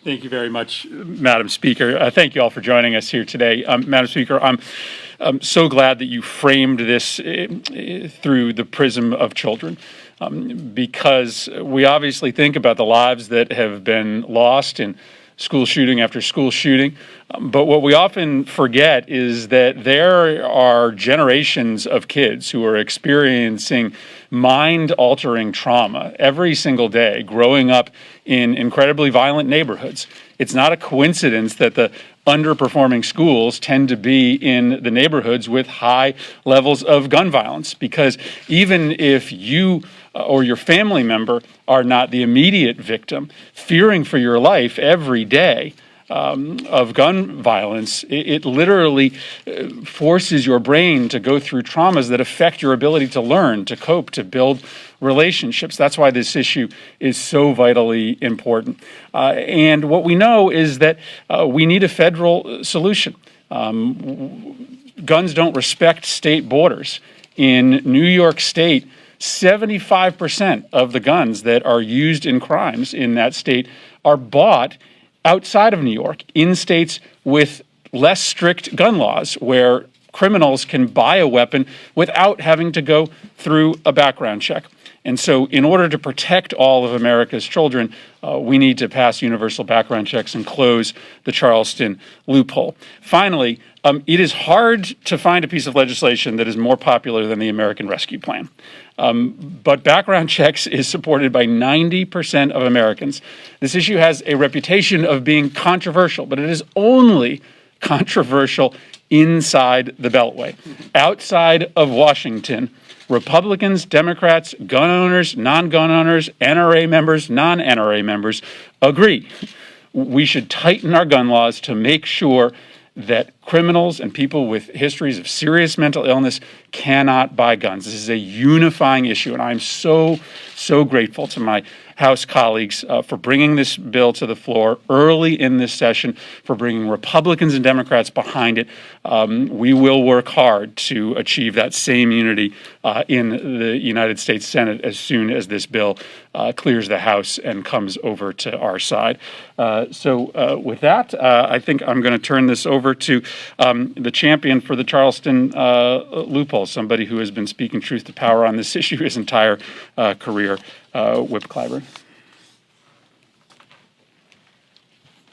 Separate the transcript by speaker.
Speaker 1: Thank you very much, Madam Speaker. Thank you all for joining us here today. Madam Speaker, I'm so glad that you framed this through the prism of children, because we obviously think about the lives that have been lost in school shooting after school shooting. But what we often forget is that there are generations of kids who are experiencing mind-altering trauma every single day, growing up in incredibly violent neighborhoods. It's not a coincidence that the underperforming schools tend to be in the neighborhoods with high levels of gun violence, because even if you or your family member are not the immediate victim, fearing for your life every day of gun violence, it literally forces your brain to go through traumas that affect your ability to learn, to cope, to build relationships. That's why this issue is so vitally important. And what we know is that we need a federal solution. Guns don't respect state borders. In New York State, 75% of the guns that are used in crimes in that state are bought outside of New York, in states with less strict gun laws, where criminals can buy a weapon without having to go through a background check. And so in order to protect all of America's children, we need to pass universal background checks and close the Charleston loophole. Finally, it is hard to find a piece of legislation that is more popular than the American Rescue Plan. But background checks is supported by 90% of Americans. This issue has a reputation of being controversial, but it is only controversial inside the Beltway. Outside of Washington, Republicans, Democrats, gun owners, non-gun owners, NRA members, non-NRA members agree we should tighten our gun laws to make sure that criminals and people with histories of serious mental illness cannot buy guns. This is a unifying issue, and I'm so grateful to my House colleagues for bringing this bill to the floor early in this session, for bringing Republicans and Democrats behind it. We will work hard to achieve that same unity in the United States Senate as soon as this bill clears the House and comes over to our side. So with that, I think I'm going to turn this over to the champion for the Charleston loophole, somebody who has been speaking truth to power on this issue his entire career, Whip Clyburn.